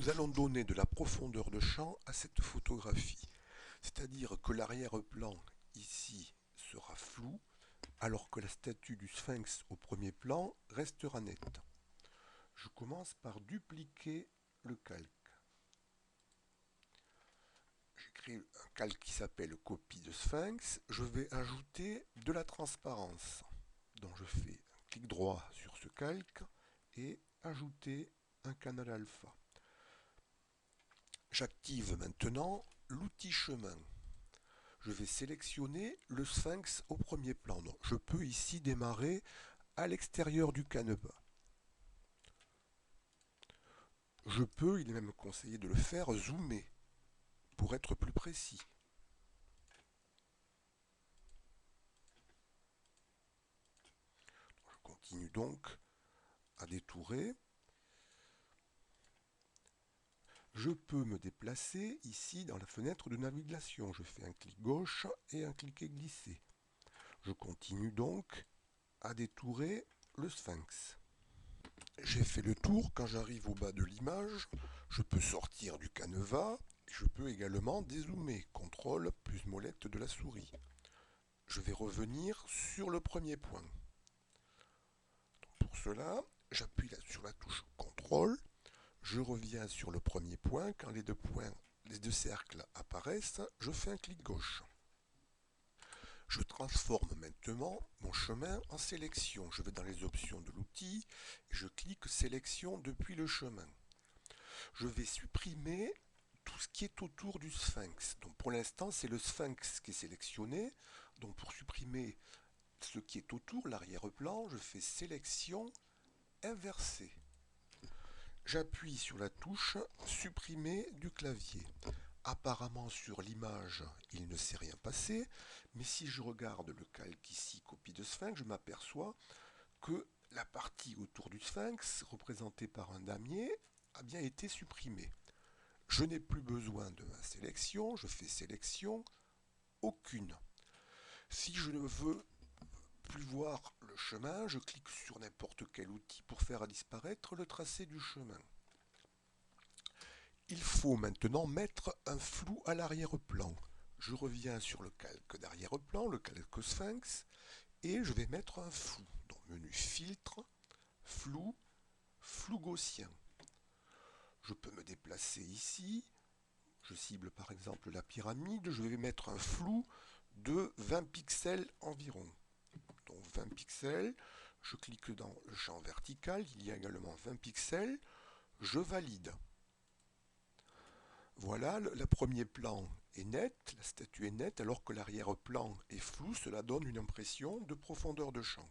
nous allons donner de la profondeur de champ à cette photographie. C'est-à-dire que l'arrière-plan ici sera flou, alors que la statue du sphinx au premier plan restera nette. Je commence par dupliquer le calque. J'écris un calque qui s'appelle copie de sphinx. Je vais ajouter de la transparence. Donc je fais un clic droit sur ce calque et ajouter un canal alpha. J'active maintenant l'outil chemin. Je vais sélectionner le sphinx au premier plan. Donc, je peux ici démarrer à l'extérieur du canevas. Je peux, il est même conseillé de le faire, zoomer pour être plus précis. Je continue donc à détourer. Je peux me déplacer ici dans la fenêtre de navigation. Je fais un clic gauche et un clic glissé. Je continue donc à détourer le sphinx. J'ai fait le tour. Quand j'arrive au bas de l'image, je peux sortir du canevas. Je peux également dézoomer. CTRL plus molette de la souris. Je vais revenir sur le premier point. Donc pour cela, j'appuie sur la touche CTRL. Je reviens sur le premier point. Quand les deux cercles apparaissent, je fais un clic gauche. Je transforme maintenant mon chemin en sélection. Je vais dans les options de l'outil et je clique sélection depuis le chemin. Je vais supprimer tout ce qui est autour du sphinx. Donc pour l'instant, c'est le sphinx qui est sélectionné. Donc pour supprimer ce qui est autour, l'arrière-plan, je fais sélection inversée. J'appuie sur la touche supprimer du clavier. Apparemment sur l'image, il ne s'est rien passé, mais si je regarde le calque ici, copie de sphinx, je m'aperçois que la partie autour du sphinx, représentée par un damier, a bien été supprimée. Je n'ai plus besoin de ma sélection, je fais sélection, aucune. Si je ne veux plus voir le chemin, je clique sur n'importe quel outil pour faire disparaître le tracé du chemin. Il faut maintenant mettre un flou à l'arrière-plan. Je reviens sur le calque d'arrière-plan, le calque sphinx, et je vais mettre un flou. Donc menu filtre, flou, flou gaussien. Je peux me déplacer ici. Je cible par exemple la pyramide. Je vais mettre un flou de 20 pixels environ. Donc 20 pixels. Je clique dans le champ vertical. Il y a également 20 pixels. Je valide. Voilà, le premier plan est net, la statue est nette, alors que l'arrière-plan est flou, cela donne une impression de profondeur de champ.